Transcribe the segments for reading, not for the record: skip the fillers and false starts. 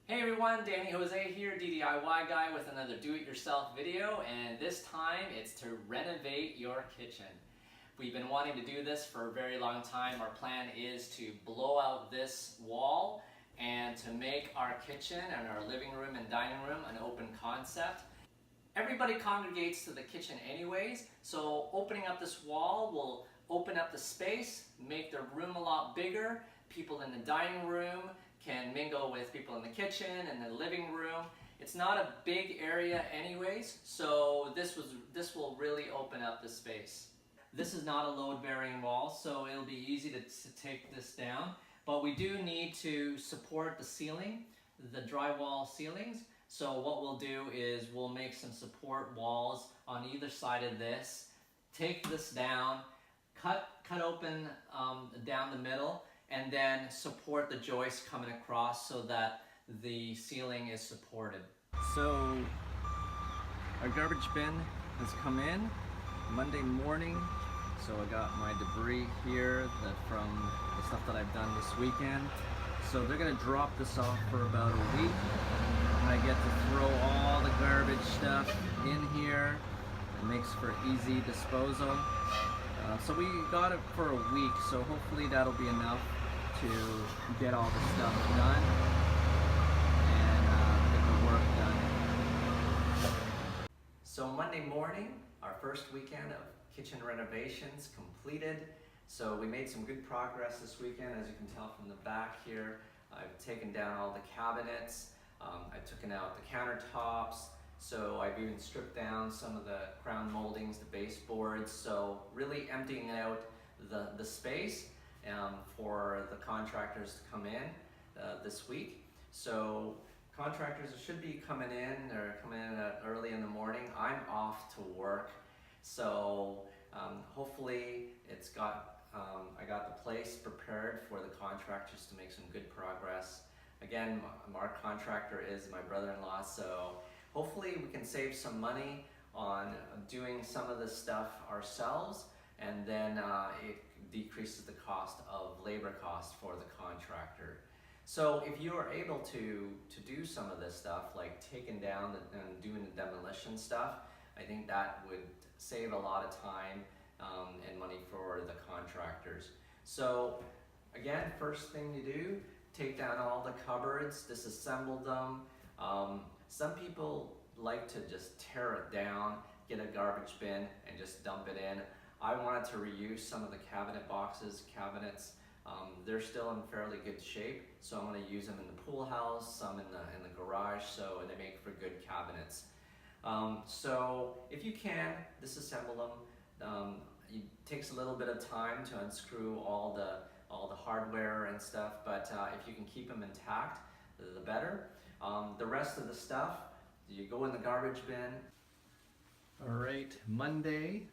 Hey everyone, Danny Jose here, DIY guy with another do-it-yourself video, and this time it's to renovate your kitchen. We've been wanting to do this for a very long time. Our plan is to blow out this wall and to make our kitchen and our living room and dining room an open concept. Everybody congregates to the kitchen anyways, so opening up this wall will open up the space, make the room a lot bigger. People in the dining room can mingle with people in the kitchen and the living room. It's not a big area anyways, so this will really open up the space. This is not a load-bearing wall, so it'll be easy to take this down, but we do need to support the ceiling, the drywall ceilings. So what we'll do is we'll make some support walls on either side of this, take this down, cut open down the middle, and then support the joist coming across so that the ceiling is supported. So our garbage bin has come in Monday morning. So I got my debris here from the stuff that I've done this weekend. So they're gonna drop this off for about a week. And I get to throw all the garbage stuff in here. It makes for easy disposal. So we got it for a week, so hopefully that'll be enough to get all the stuff done and get the work done. So Monday morning, our first weekend of kitchen renovations completed. So we made some good progress this weekend, as you can tell from the back here. I've taken down all the cabinets, I've taken out the countertops, so I've even stripped down some of the crown moldings, the baseboards, so really emptying out the space for the contractors to come in this week. So contractors should be coming in, they're coming in early in the morning. I'm off to work, so hopefully I got the place prepared for the contractors to make some good progress. Again, our contractor is my brother-in-law, so hopefully we can save some money on doing some of this stuff ourselves, and then it decreases the cost of labor costs for the contractor. So if you are able to do some of this stuff, like taking down and doing the demolition stuff, I think that would save a lot of time and money for the contractors. So again, first thing you do, take down all the cupboards, disassemble them. Some people like to just tear it down, get a garbage bin and just dump it in. I wanted to reuse some of the cabinet boxes, cabinets. They're still in fairly good shape, so I'm going to use them in the pool house, some in the garage, so they make for good cabinets. So if you can, disassemble them. It takes a little bit of time to unscrew all the hardware and stuff, but if you can keep them intact, the better. The rest of the stuff, you go in the garbage bin. All right, Monday.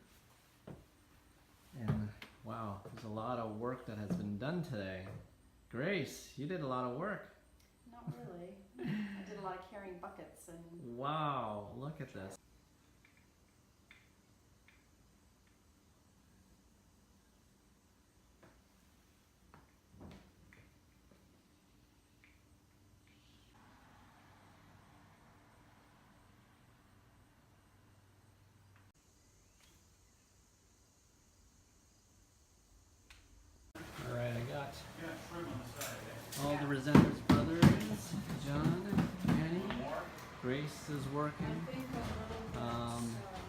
And wow, there's a lot of work that has been done today. Grace, you did a lot of work. Not really. I did a lot of carrying buckets and... Wow, look at this. All the Resenders brothers, John, Penny, Grace is working.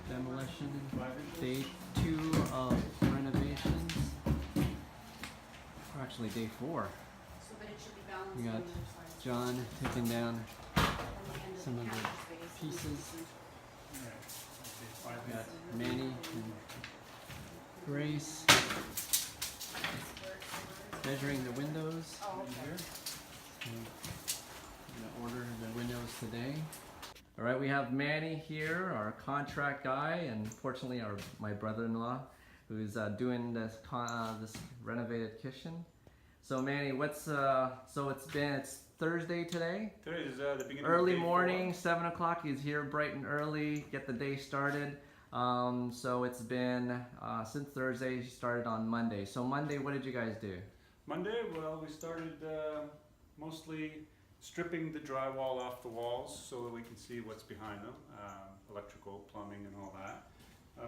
Demolition, day 2 of renovations. Or actually day 4. We got John taking down some of the pieces. We got Manny and Grace measuring the windows. Oh, okay. I'm gonna order the windows today. All right, we have Manny here, our contract guy, and fortunately my brother-in-law, who's doing this renovated kitchen. So Manny, it's Thursday today. Today is the beginning. Early of day morning, 4. 7 o'clock. He's here bright and early, get the day started. So it's been since Thursday. He started on Monday. So Monday, what did you guys do? Monday, well, we started mostly stripping the drywall off the walls so that we can see what's behind them, electrical, plumbing and all that.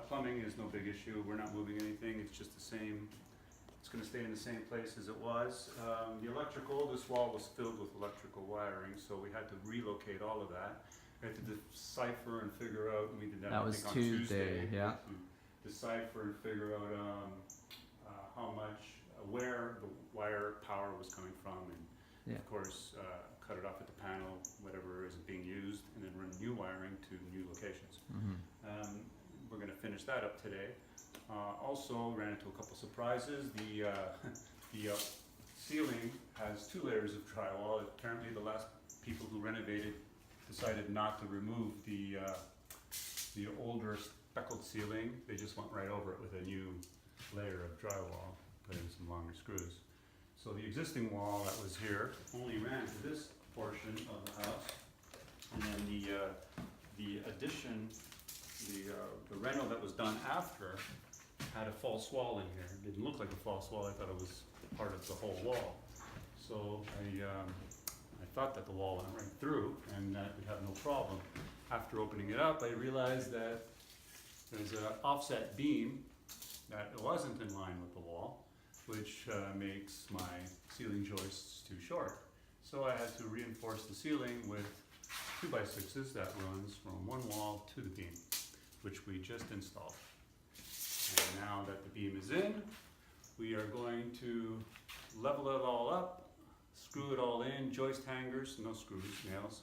Plumbing is no big issue, we're not moving anything, it's just the same, it's going to stay in the same place as it was. The electrical, this wall was filled with electrical wiring, so we had to relocate all of that. We had to decipher and figure out, and we did that, That I was think, on Tuesday, Tuesday. yeah. To decipher and figure out how much, where the wire power was coming from, and Yeah. of course, cut it off at the panel, whatever isn't being used, and then run new wiring to new locations. We're going to finish that up today. Also ran into a couple surprises. The ceiling has 2 layers of drywall. Apparently the last people who renovated decided not to remove the older speckled ceiling. They just went right over it with a new layer of drywall, put in some longer screws. So the existing wall that was here only ran to this portion of the house, and then the addition, the reno that was done after had a false wall in here. It didn't look like a false wall. I thought it was part of the whole wall. So I thought that the wall went right through and that we'd have no problem. After opening it up, I realized that there's an offset beam that wasn't in line with the wall, which makes my ceiling joists too short. So I had to reinforce the ceiling with 2x6s that runs from one wall to the beam, which we just installed. And now that the beam is in, we are going to level it all up, screw it all in, joist hangers, no screws, nails.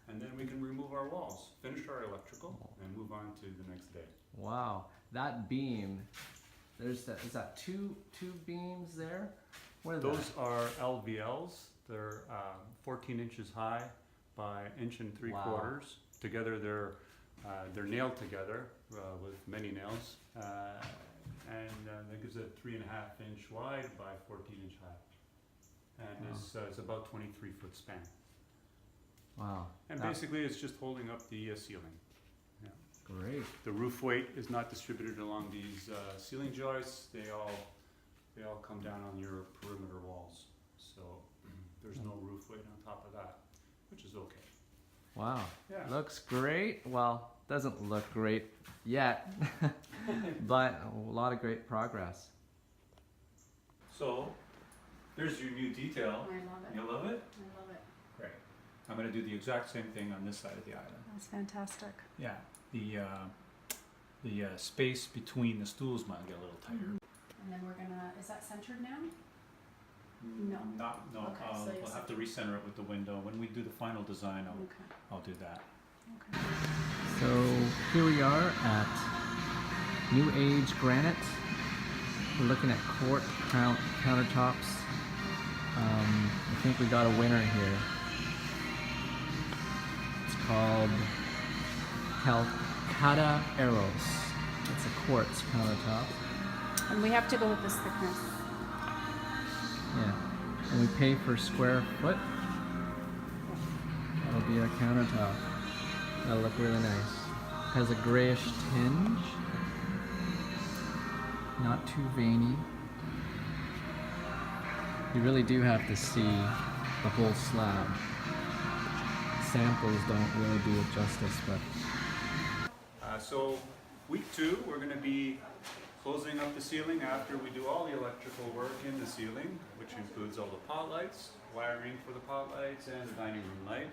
And then we can remove our walls, finish our electrical, and move on to the next day. Wow, that beam, is that two beams there? What are Those are LVLs. They're 14 inches high by 1.75 inches. Together they're nailed together with many nails, and that gives it 3.5 inch wide by 14 inch high, and it's about 23-foot span. Wow. And basically it's just holding up the ceiling. Yeah. Great. The roof weight is not distributed along these ceiling joists. They all come down on your perimeter walls. So there's no roof weight on top of that, which is okay. Wow. Yeah. Looks great. Well, doesn't look great yet, but a lot of great progress. So there's your new detail. I love it. You love it? I love it. Great. I'm going to do the exact same thing on this side of the island. That's fantastic. Yeah, the space between the stools might get a little tighter. And then we're gonna, is that centered now? No. No. Okay, so We'll have to recenter it with the window. When we do the final design, Okay. I'll do that. Okay. So here we are at New Age Granite. We're looking at quartz countertops. I think we got a winner here. It's called Calcutta Eros. It's a quartz countertop. And we have to go with this thickness. Yeah. And we pay per square foot. That'll be our countertop. That'll look really nice. Has a grayish tinge. Not too veiny. You really do have to see the whole slab. Samples don't really do it justice, but So week 2, we're going to be closing up the ceiling after we do all the electrical work in the ceiling, which includes all the pot lights, wiring for the pot lights and the dining room light,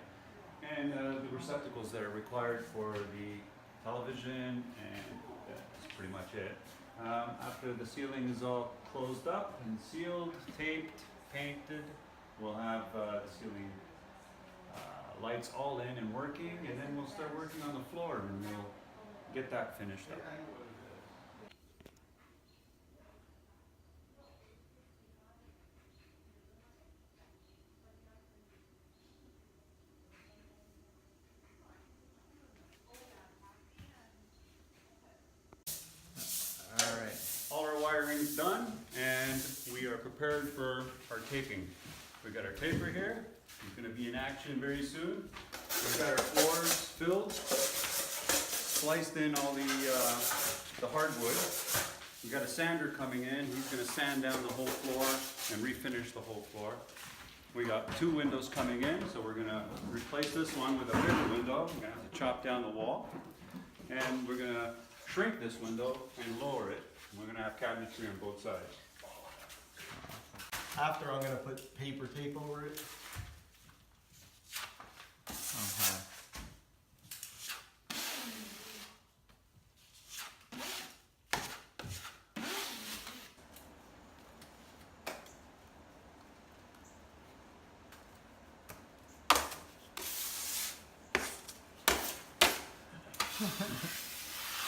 and the receptacles that are required for the television, and that's pretty much it. After the ceiling is all closed up and sealed, taped, painted, we'll have the ceiling lights all in and working, and then we'll start working on the floor and we'll get that finished up. All our wiring's done, and we are prepared for our taping. We've got our taper here. He's going to be in action very soon. We've got our floors filled, spliced in all the hardwood. We've got a sander coming in. He's going to sand down the whole floor and refinish the whole floor. We got 2 windows coming in, so we're gonna replace this one with a bigger window. We're gonna have to chop down the wall. And we're gonna shrink this window and lower it. We're gonna have cabinetry on both sides. After, I'm gonna put paper tape over it. Okay.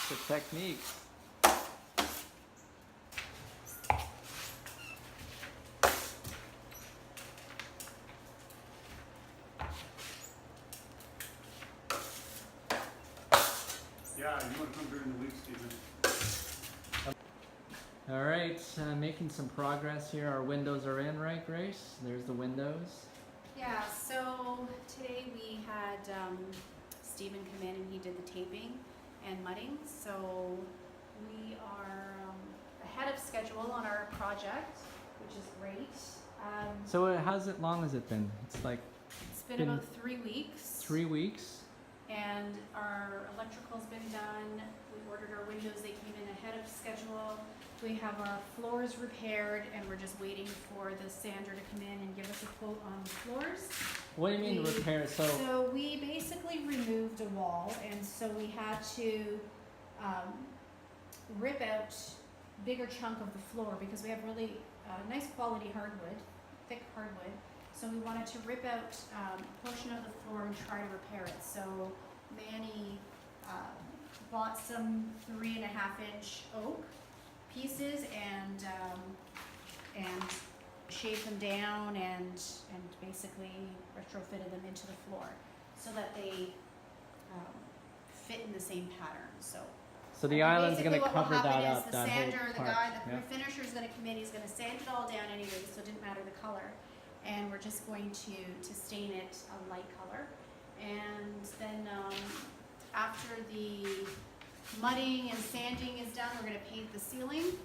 The techniques. Yeah, you wanna come during the week, Stephen? All right, making some progress here. Our windows are in, right, Grace? There's the windows. Yeah, so today we had Stephen come in and he did the taping and mudding. So we are ahead of schedule on our project, which is great. So how's it long has it been? It's like It's been been about 3 weeks. 3 weeks. And our electrical's been done. We ordered our windows, they came in ahead of schedule. We have our floors repaired and we're just waiting for the sander to come in and give us a quote on the floors. What do you mean We- repair? So we basically removed a wall, and so we had to rip out bigger chunk of the floor because we have really nice quality hardwood, thick hardwood. So we wanted to rip out a portion of the floor and try to repair it. So Manny bought some 3.5-inch oak pieces and shaved them down and basically retrofitted them into the floor so that they fit in the same pattern. So the island's basically gonna what will cover that happen up. is That the whole sander, the part. guy, the Yeah. finisher's gonna come in. He's gonna sand it all down anyway, so it didn't matter the color. And we're just going to stain it a light color. And then after the mudding and sanding is done, we're gonna paint the ceiling.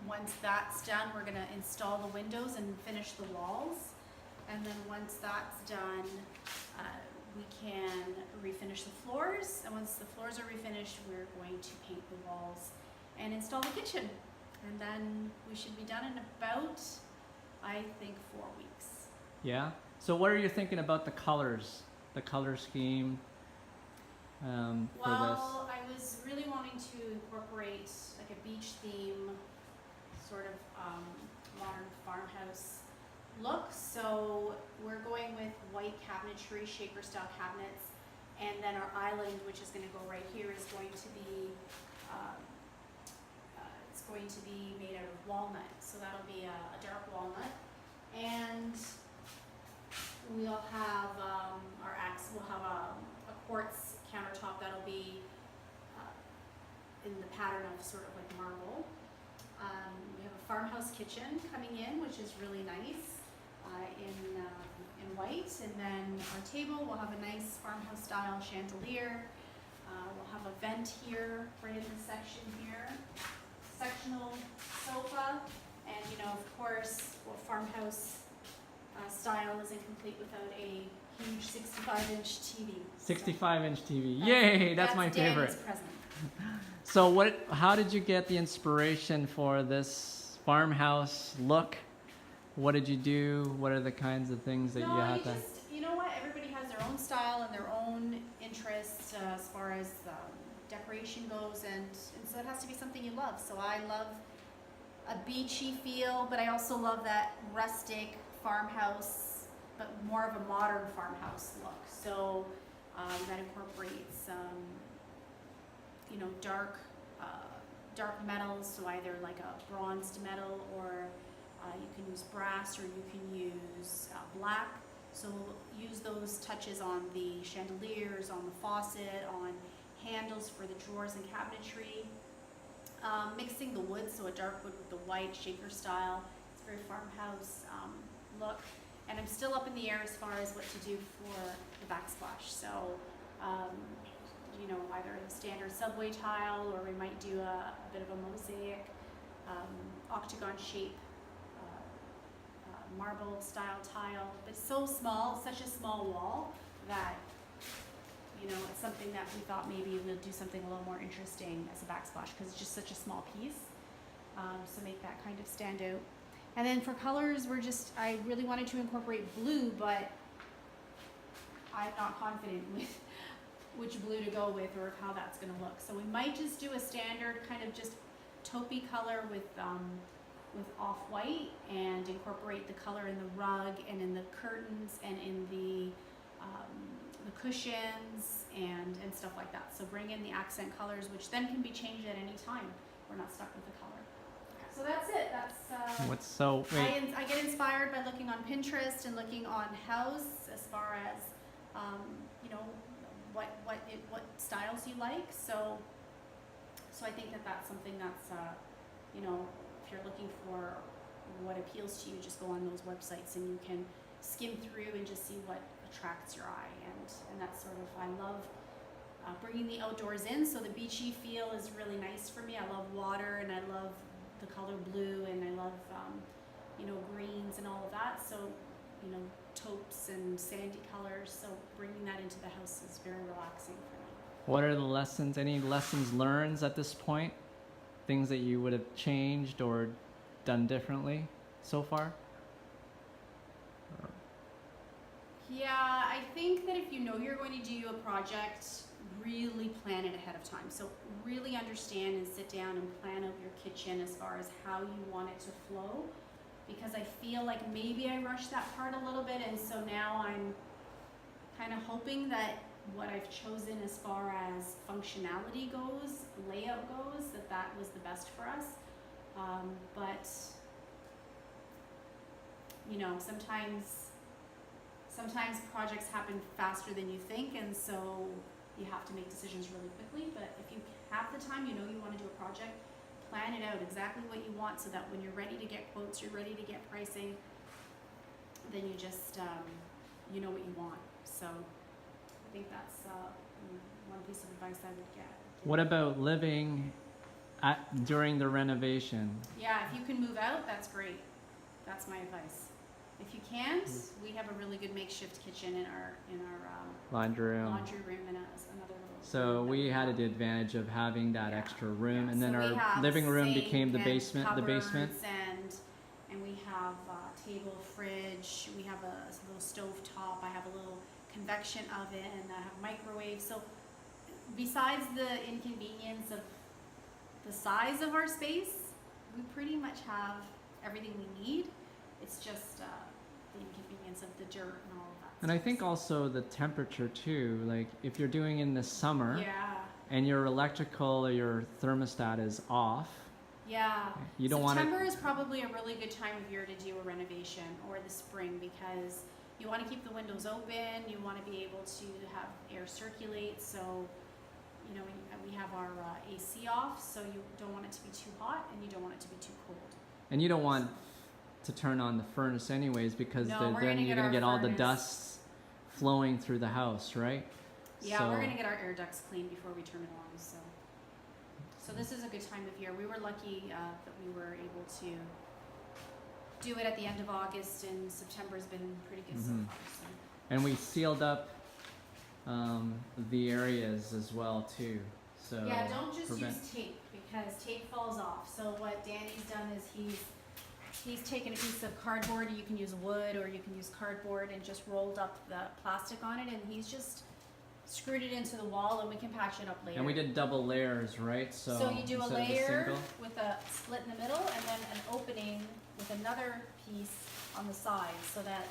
Once that's done, we're gonna install the windows and finish the walls. And then once that's done, we can refinish the floors. And once the floors are refinished, we're going to paint the walls and install the kitchen. And then we should be done in about, I think, 4 weeks. Yeah. So what are you thinking about the colors? The color scheme for Well, I was really wanting to incorporate like a beach theme, sort of modern farmhouse look. So we're going with white cabinetry, shaker style cabinets, and then our island, which is going to go right here, is going to be it's going to be made out of walnut. So that'll be a dark walnut, and we'll have we'll have a quartz countertop that'll be in the pattern of sort of like marble. We have a farmhouse kitchen coming in, which is really nice in white, and then our table will have a nice farmhouse style chandelier. We'll have a vent here, right in the section here, sectional sofa, and you know, of course, well, farmhouse style isn't complete without a huge 65-inch TV. 65-inch TV. Yay! That's my favorite. Danny's present. So how did you get the inspiration for this farmhouse look? What did you do? What are the kinds of things that you had to? You know what? Everybody has their own style and their own interests as far as decoration goes, and so it has to be something you love. So I love a beachy feel, but I also love that rustic farmhouse, but more of a modern farmhouse look. So that incorporates, you know, dark metals, so either like a bronzed metal, or you can use brass, or you can use black. So we'll use those touches on the chandeliers, on the faucet, on handles for the drawers and cabinetry. Mixing the wood, so a dark wood with the white shaker style. It's very farmhouse look. And I'm still up in the air as far as what to do for the backsplash. So, you know, either a standard subway tile, or we might do a bit of a mosaic octagon shape marble style tile, but it's so small, such a small wall that, you know, it's something that we thought maybe we'll do something a little more interesting as a backsplash because it's just such a small piece. So make that kind of stand out. And then for colors, I really wanted to incorporate blue, but I'm not confident with which blue to go with or how that's gonna look. So we might just do a standard kind of just taupey color with off-white and incorporate the color in the rug and in the curtains and in the cushions and stuff like that. So bring in the accent colors, which then can be changed at any time. We're not stuck with the color. So that's it. I get inspired by looking on Pinterest and looking on House as far as you know, what styles you like. So I think that's something that's you know, if you're looking for what appeals to you, just go on those websites and you can skim through and just see what attracts your eye. And that's sort of, I love bringing the outdoors in. So the beachy feel is really nice for me. I love water and I love the color blue and I love you know, greens and all of that. So, you know, taupes and sandy colors. So bringing that into the house is very relaxing for me. What are the lessons, any lessons learned at this point? Things that you would have changed or done differently so far? Yeah, I think that if you know you're going to do a project, really plan it ahead of time. So really understand and sit down and plan out your kitchen as far as how you want it to flow. Because I feel like maybe I rushed that part a little bit, and so now I'm kind of hoping that what I've chosen as far as functionality goes, layout goes, that was the best for us. But you know, sometimes projects happen faster than you think, and so you have to make decisions really quickly. But if you have the time, you know you want to do a project, plan it out exactly what you want so that when you're ready to get quotes, you're ready to get pricing, then you just you know what you want. So I think that's one piece of advice I would get. What about living during the renovation? Yeah, if you can move out, that's great. That's my advice. If you can't, we have a really good makeshift kitchen in our Laundry room. laundry room and another little. So room we that had the advantage of having that Yeah. extra room, Yeah, and then so we our have living room sink became the and basement. The basement. cupboards and we have table, fridge. We have a little stove top. I have a little convection oven. I have microwave. So besides the inconvenience of the size of our space, we pretty much have everything we need. It's just the inconvenience of the dirt and all of that. And I think also the temperature too. Like if you're doing in the summer Yeah. and your electrical or your thermostat is off, Yeah. you don't want September is probably a really good time of year to do a renovation, or the spring, because you want to keep the windows open, you want to be able to have air circulate, so you know, we have our AC off, so you don't want it to be too hot and you don't want it to be too cold. and you don't want to turn on the furnace anyways because No, then we're gonna you're get gonna our get all the furnace. dust flowing through the house, right? Yeah, So- we're gonna get our air ducts cleaned before we turn it on, so this is a good time of year. We were lucky that we were able to do it at the end of August, and September's been pretty good so Mhm. far. So. And we sealed up the areas as well too. So Yeah, don't just prevent- use tape because tape falls off. So what Danny's done is he's taken a piece of cardboard. You can use wood or you can use cardboard and just rolled up the plastic on it, and he's just screwed it into the wall, and we can patch it up later. And we did double layers, right? So, So you do a instead of layer single. with a split in the middle, and then an opening with another piece on the side, so that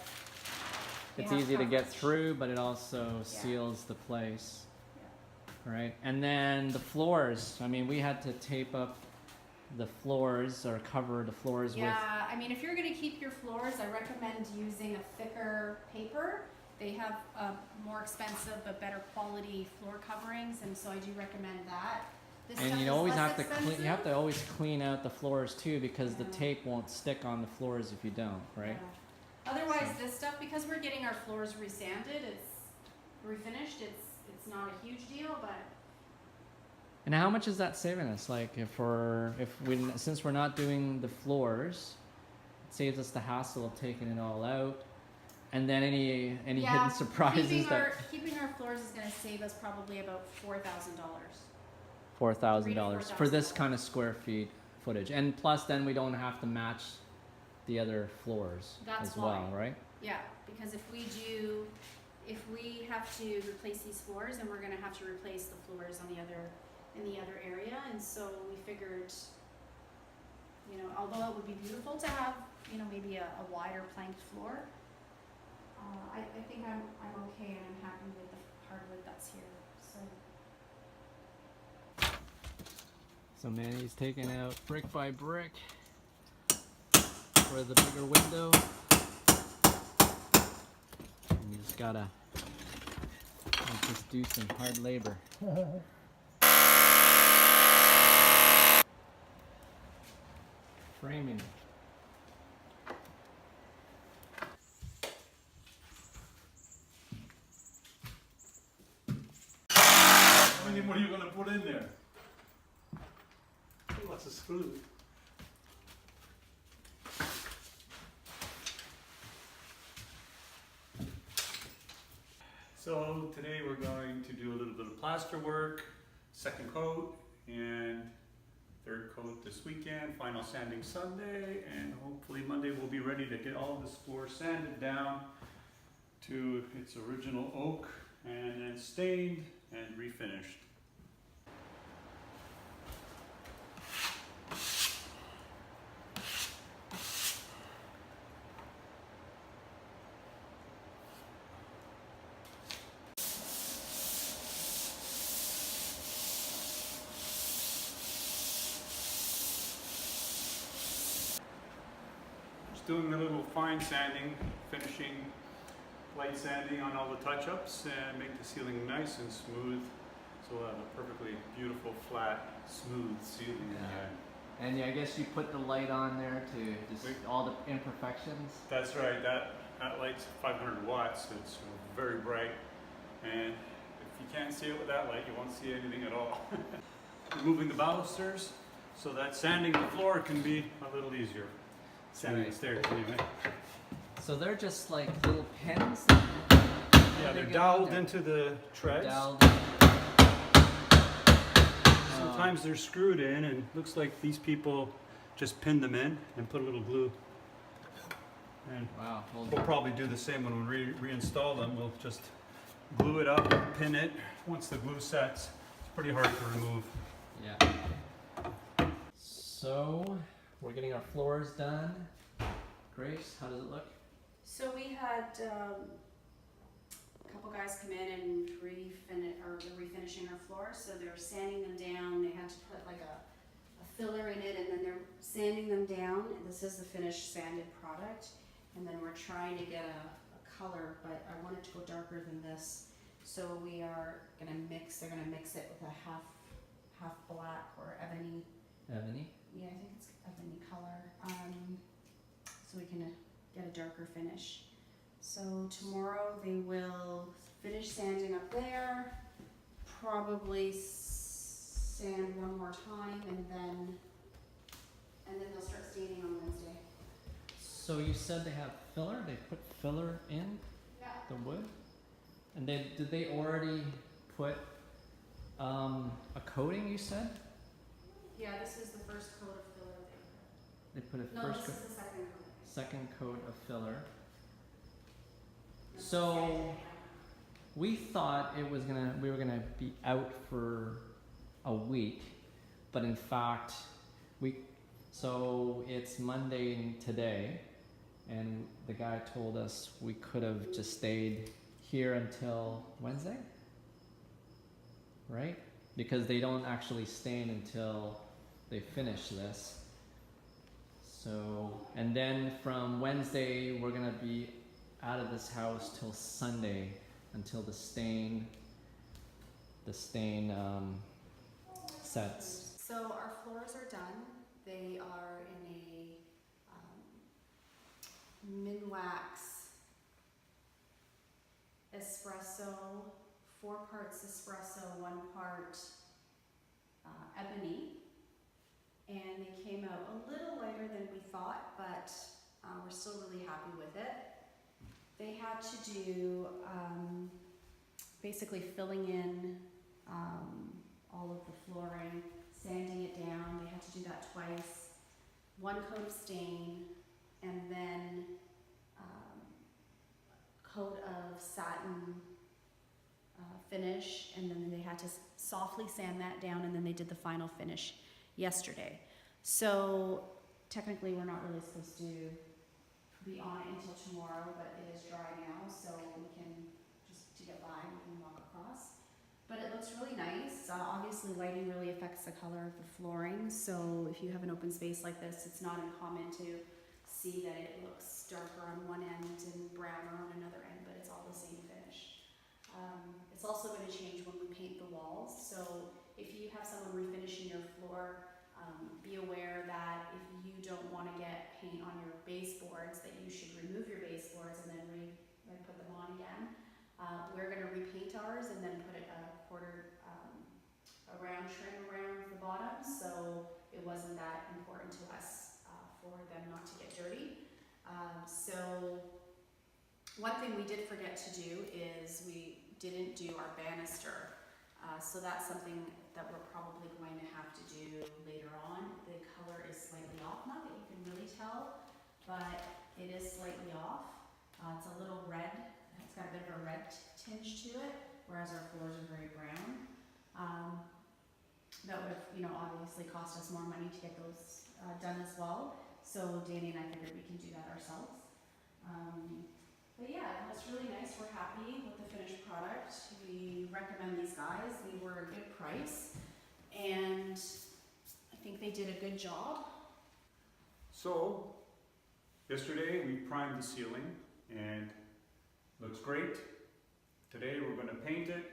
you It's have easy to get coverage. through, but it also seals the place. Right? And then the floors. I mean, we had to tape up the floors or cover the floors Yeah, I mean, if you're gonna keep your floors, I recommend using a thicker paper. They have more expensive but better quality floor coverings, and so I do recommend that. This with, stuff and you is always less have to expensive. you have to always clean out the floors too because the Yeah. tape won't stick on the floors if you don't, right? Yeah. Otherwise, this stuff, because we're getting our floors resanded, it's refinished. It's not a huge deal, but And how much is that saving us? Like since we're not doing the floors, saves us the hassle of taking it all out. And then any Yeah, hidden surprises keeping our floors is going to save us probably about $4,000. $4,000 for this $4,000. kind of square feet footage, and plus then we don't have to match the other floors That's as well, why. right? Yeah, because if we have to replace these floors, then we're going to have to replace the floors in the other area, and so we figured, you know, although it would be beautiful to have, you know, maybe a wider planked floor, I think I'm okay, and I'm happy with the hardwood that's here. So Manny's taking out brick by brick for the bigger window. And you just gotta just do some hard labor. Framing. What are you gonna put in there? Lots of screws. So today we're going to do a little bit of plaster work, second coat, and third coat this weekend, final sanding Sunday, and hopefully Monday we'll be ready to get all this floor sanded down to its original oak, and then stained and refinished. Doing a little fine sanding, finishing light sanding on all the touch-ups and make the ceiling nice and smooth, so we'll have a perfectly beautiful, flat, smooth ceiling. Yeah. And I guess you put the light on there to just all the imperfections. That's right, that light's 500 watts, it's very bright, and if you can't see it with that light, you won't see anything at all. Removing the balusters so that sanding the floor can be a little easier. Sanding the stairs anyway. So they're just like little pins? Yeah, they're doweled into the treads. Sometimes they're screwed in, and looks like these people just pinned them in and put a little glue. And Wow. we'll probably do the same when we reinstall them. We'll just glue it up, pin it. Once the glue sets, it's pretty hard to remove. Yeah. So we're getting our floors done. Grace, how does it look? So we had a couple guys come in and they're refinishing our floors. So they're sanding them down. They had to put like a filler in it, and then they're sanding them down. And this is the finished sanded product. And then we're trying to get a color, but I wanted to go darker than this. So we are gonna they're gonna mix it with a half black or ebony. Ebony? Yeah, I think it's ebony color. So we can get a darker finish. So tomorrow they will finish sanding up there, probably sand one more time, and then they'll start staining on Wednesday. So you said they have filler? They put filler in the wood? And did they already put a coating, you said? Yeah, this is the first coat of filler They put a No, first this coat, is the second coat. second coat of filler. So we thought we were gonna be out for a week, but in fact so it's Monday today, and the guy told us we could have just stayed here until Wednesday, right? Because they don't actually stain until they finish this. So, and then from Wednesday we're gonna be out of this house till Sunday until the stain sets. So our floors are done. They are in a Minwax espresso, 4 parts espresso, 1 part ebony, and they came out a little lighter than we thought, but We're still really happy with it. They had to do basically filling in all of the flooring, sanding it down. They had to do that twice. 1 coat of stain, and then coat of satin finish, and then they had to softly sand that down, and then they did the final finish yesterday. So technically we're not really supposed to be on it until tomorrow, but it is dry now, so we can just to get by, we can walk across. But it looks really nice. Obviously lighting really affects the color of the flooring, so if you have an open space like this, it's not uncommon to see that it looks darker on one end and browner on another end, but it's all the same finish. It's also going to change when we paint the walls, so if you have someone refinishing your floor, be aware that if you don't want to get paint on your baseboards, that you should remove your baseboards and then put them on again. We're going to repaint ours and then put a round trim around the bottom, so it wasn't that important to us for them not to get dirty. So one thing we did forget to do is we didn't do our banister. So that's something that we're probably going to have to do later on. The color is slightly off, not that you can really tell, but it is slightly off. It's a little red, it's got a bit of a red tinge to it, whereas our floors are very brown. That would have, obviously cost us more money to get those done as well. So Danny and I figured we can do that ourselves. But yeah, it looks really nice. We're happy with the finished product. We recommend these guys. They were a good price, and I think they did a good job. So, yesterday we primed the ceiling and looks great. Today we're going to paint it.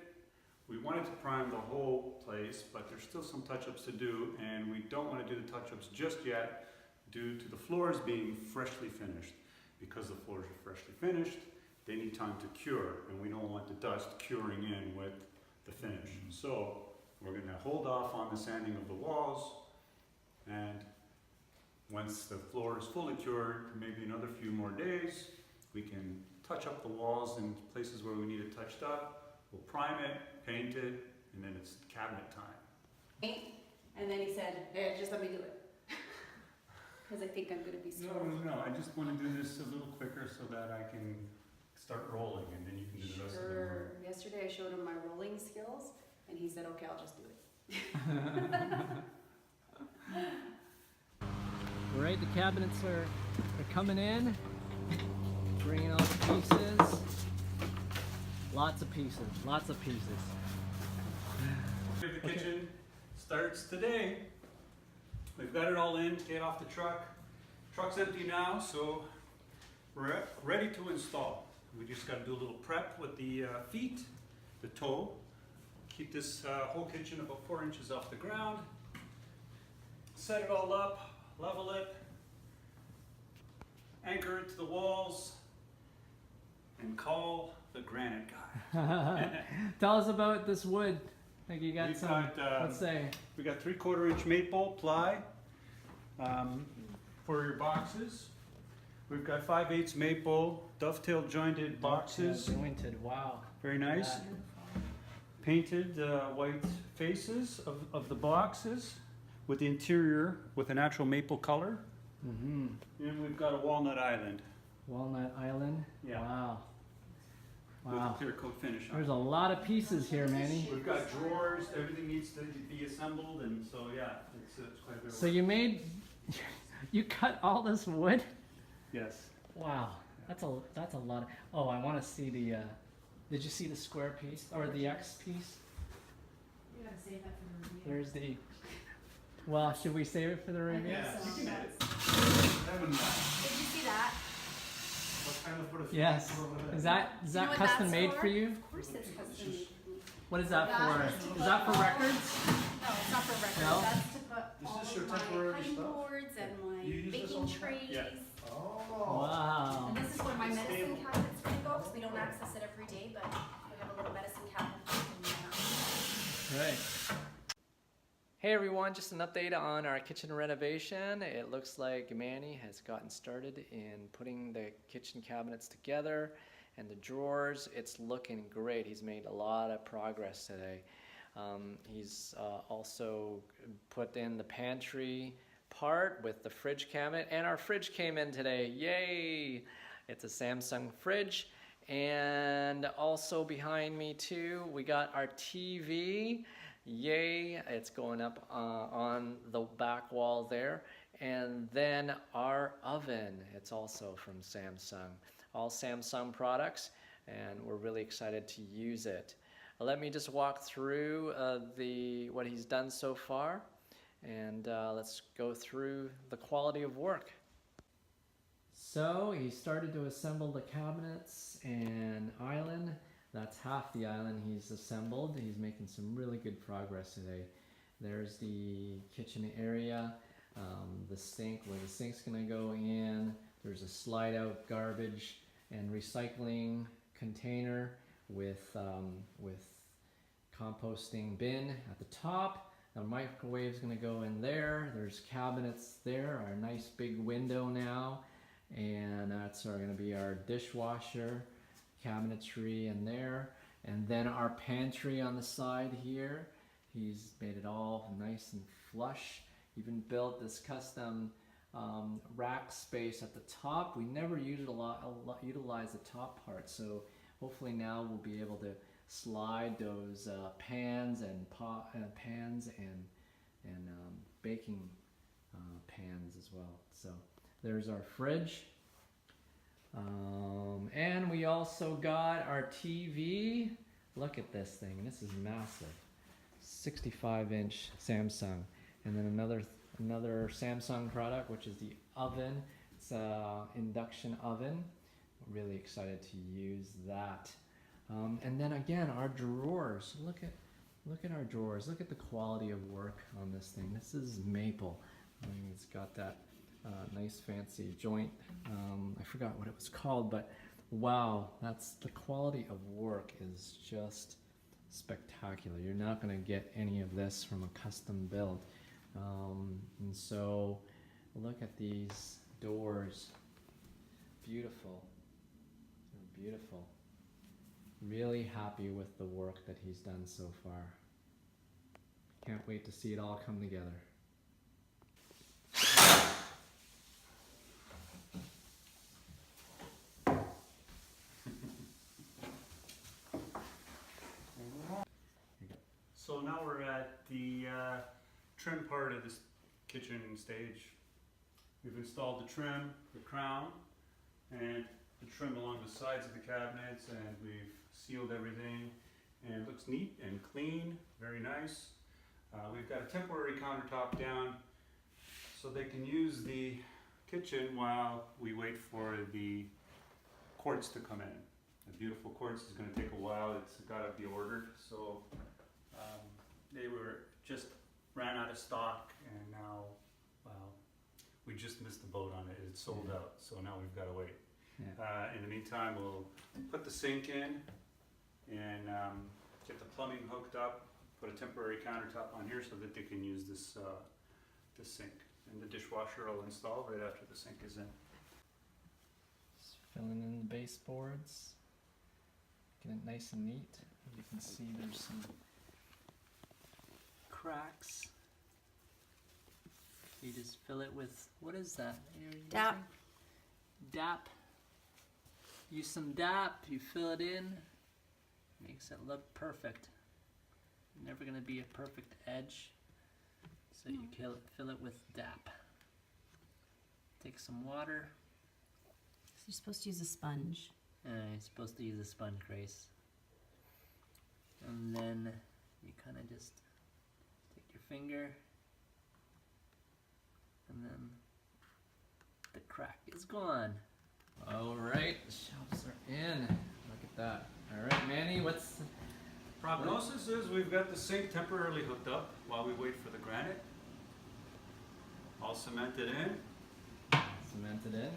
We wanted to prime the whole place, but there's still some touch-ups to do, and we don't want to do the touch-ups just yet due to the floors being freshly finished. Because the floors are freshly finished, they need time to cure, and we don't want the dust curing in with the finish. So we're going to hold off on the sanding of the walls, and once the floor is fully cured, maybe another few more days, we can touch up the walls in places where we need it touched up. We'll prime it, paint it, and then it's cabinet time. And then he said, hey, just let me do it. Because I think I'm going to be slow. No, I just want to do this a little quicker so that I can start rolling, and then you can do the rest of the work. Yesterday I showed him my rolling skills, and he said, okay, I'll just do it. Right, the cabinets are coming in, bringing all the pieces. Lots of pieces, lots of pieces. The kitchen starts today. We've got it all in, get off the truck. Truck's empty now, so we're ready to install. We just got to do a little prep with the feet, the toe. Keep this whole kitchen about 4 inches off the ground. Set it all up, level it, anchor it to the walls, and call the granite guy. Tell us about this wood. Like you got let's say. We got 3/4 inch maple ply for your boxes. We've got 5/8 maple dovetail jointed boxes. Jointed, wow. Very nice. Yeah. Painted white faces of the boxes with the interior with a natural maple color. Mm-hmm. And we've got a walnut island. Walnut Island? Yeah. Wow. With a clear coat finish on There's it. a lot of pieces here, Manny. We've got drawers, everything needs to be assembled, and so yeah, it's quite a bit of So work. you cut all this wood? Yes. Wow. That's a lot of, oh, I want to see the, did you see the square piece, or the X piece? You gotta save that for the review. There's the, well, should we save it for the review? Yeah, So you can that's- edit. Did you see that? What kind of put a Yes. Is that Do you know what custom that's made for you? Of course it's custom made for me. What is that That for? is to Is put that for all- records? No, it's not for records. No? That's to put Is all this of your my temporary cutting stuff? boards and my You use this all baking the time? trays. Yeah. Oh. Wow. And this is where my medicine cabinet's gonna go, because we don't access it every day, but we have a little medicine cabinet. Right. Hey everyone, just an update on our kitchen renovation. It looks like Manny has gotten started in putting the kitchen cabinets together and the drawers. It's looking great. He's made a lot of progress today. He's also put in the pantry part with the fridge cabinet, and our fridge came in today. Yay! It's a Samsung fridge. And also behind me too, we got our TV. Yay, it's going up on the back wall there. And then our oven, it's also from Samsung. All Samsung products, and we're really excited to use it. Let me just walk through what he's done so far, and let's go through the quality of work. So he started to assemble the cabinets and island. That's half the island he's assembled. He's making some really good progress today. There's the kitchen area, the sink, where the sink's gonna go in. There's a slide out garbage and recycling container with composting bin at the top. The microwave's gonna go in there. There's cabinets there, our nice big window now. And that's gonna be our dishwasher, cabinetry in there, and then our pantry on the side here. He's made it all nice and flush. Even built this custom rack space at the top. We never utilize the top part, so hopefully now we'll be able to slide those pans and baking pans as well. So there's our fridge. And we also got our TV. Look at this thing. This is massive. 65-inch Samsung. And then another Samsung product, which is the oven. It's an induction oven. Really excited to use that. And then again, our drawers. Look at our drawers. Look at the quality of work on this thing. This is maple. I mean, it's got that nice fancy joint. I forgot what it was called, but wow, that's the quality of work is just spectacular. You're not going to get any of this from a custom build. And so look at these doors. Beautiful. They're beautiful. Really happy with the work that he's done so far. Can't wait to see it all come together. So now we're at the trim part of this kitchen stage. We've installed the trim, the crown, and the trim along the sides of the cabinets, and we've sealed everything, and it looks neat and clean, very nice. We've got a temporary countertop down so they can use the kitchen while we wait for the quartz to come in. The beautiful quartz is going to take a while. It's got to be ordered, so they just ran out of stock, and now, well, we just missed the boat on it. It's sold out, so now we've got to wait. Yeah. In the meantime, we'll put the sink in and get the plumbing hooked up, put a temporary countertop on here so that they can use this sink. And the dishwasher will install right after the sink is in. Just filling in the baseboards. Get it nice and neat. You can see there's some cracks. You just fill it with, what is that? DAP. DAP. Use some DAP, you fill it in, makes it look perfect. Never gonna be a perfect edge, so you fill it with DAP. Take some water. So you're supposed to use a sponge. You're supposed to use a sponge, Grace. And then you kind of just take your finger, and then the crack is gone. All right, the shelves are in. Look at that. All right, Manny, what's the Prognosis is we've got the sink temporarily hooked up while we wait for the granite. All cemented in. cemented in?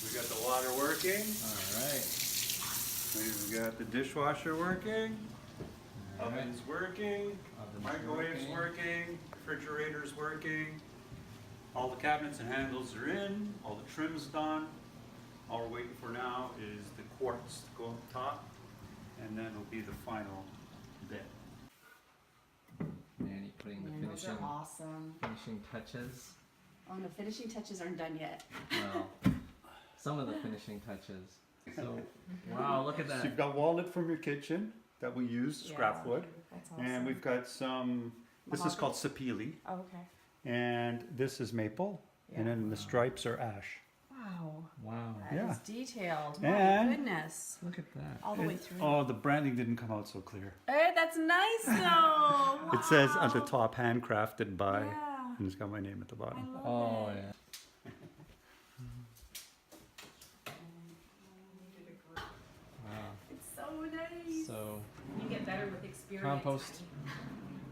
We got the water working. All right. We've got the dishwasher working. Oven's working, Oven's microwave's working, refrigerator's working. All the cabinets and handles are in, all the trim's done. All we're waiting for now is the quartz to go up top, and then it'll be the final bit. Manny putting the Man, those finishing, are awesome. finishing touches. Oh no, finishing touches aren't done yet. Well, some of the finishing touches. So, wow, look at So that. you've got walnut from your kitchen that we use, scrap Yeah, wood. That's awesome. And we've got some, this is called sapele, Oh, okay. and this is maple, and Yeah. then the stripes are ash. Wow. Wow, That Yeah. is detailed. My And- goodness. look at that. All the way It- through. Oh, the branding didn't come out so clear. Hey, that's nice though. It says at the Wow. top, handcrafted by, Yeah. and it's got my name at the I bottom. love Oh, it. yeah. Wow. It's so nice. So, You get better with experience. compost,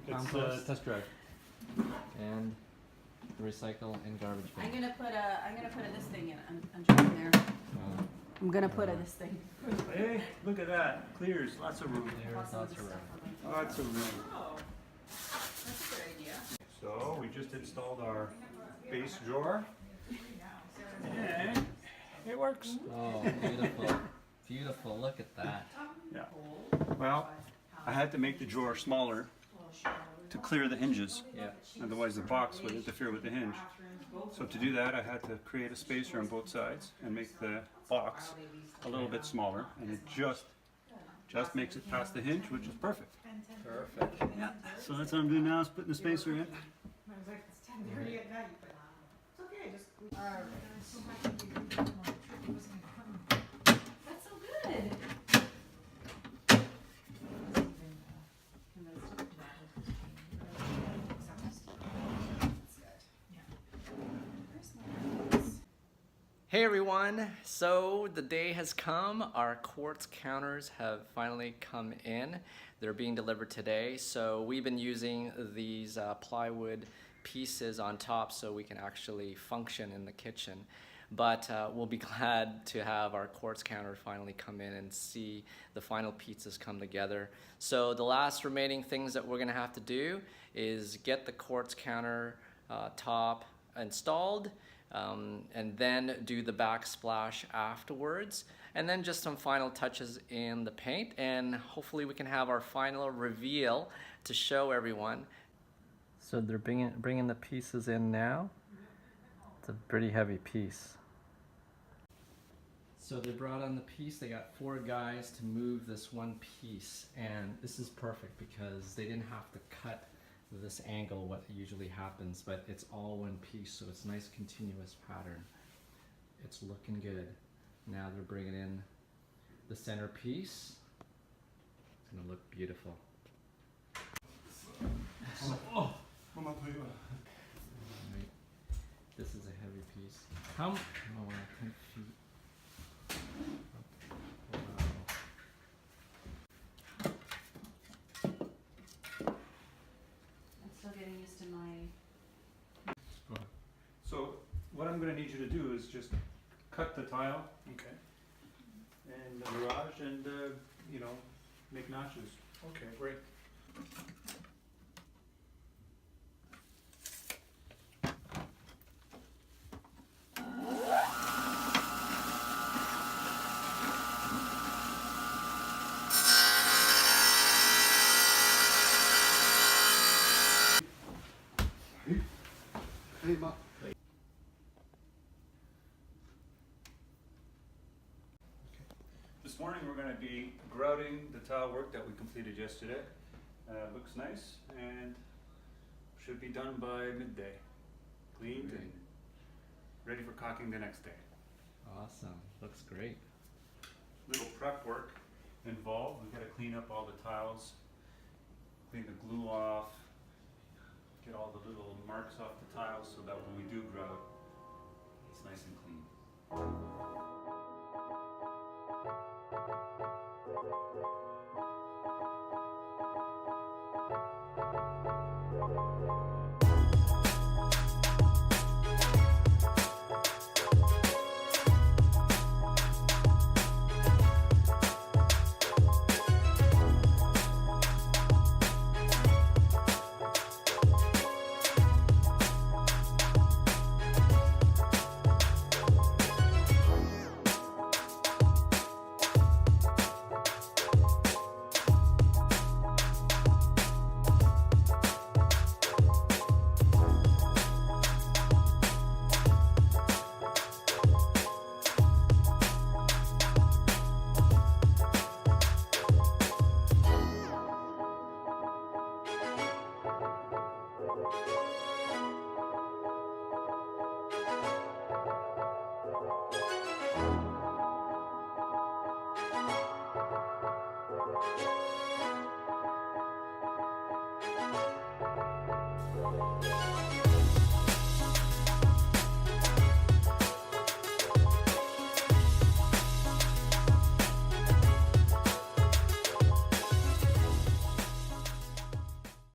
It's compost, test drive. and recycle and garbage I'm bin. gonna put this thing in under in there. Wow. I'm gonna put this thing. Hey, look at that, clears, lots of room. There's Lots of lots this of room. stuff. Lots of room. Oh, that's a good idea. So we just installed our base drawer. And it works. Oh, beautiful. Beautiful, look at that. Yeah. Well, I had to make the drawer smaller to clear the hinges. Yeah. Otherwise the box would interfere with the hinge. So to do that, I had to create a spacer on both sides and make the box a little bit smaller, and it just makes it past the hinge, which is perfect. Perfect. Yeah. So that's what I'm doing now, is putting the spacer in. That's so good. Hey everyone, so the day has come. Our quartz counters have finally come in. They're being delivered today. So we've been using these plywood pieces on top so we can actually function in the kitchen. But we'll be glad to have our quartz counter finally come in and see the final pizzas come together. So the last remaining things that we're gonna have to do is get the quartz counter top installed, and then do the backsplash afterwards, and then just some final touches in the paint, and hopefully we can have our final reveal to show everyone. So they're bringing the pieces in now. It's a pretty heavy piece. So they brought on the piece. They got 4 guys to move this one piece, and this is perfect because they didn't have to cut this angle, what usually happens, but it's all one piece, so it's a nice continuous pattern. It's looking good. Now they're bringing in the center piece. It's gonna look beautiful. Alright. This is a heavy piece. How? Oh wow, 10 feet. Wow. I'm still getting used to my. So what I'm going to need you to do is just cut the tile Okay. in the garage and, you know, make notches. Okay, great. Hey, Ma. This morning we're going to be grouting the tile work that we completed yesterday. Looks nice and should be done by midday. Cleaned and ready for caulking the next day. Awesome. Looks great. Little prep work involved. We've got to clean up all the tiles, clean the glue off, get all the little marks off the tiles so that when we do grout, it's nice and clean.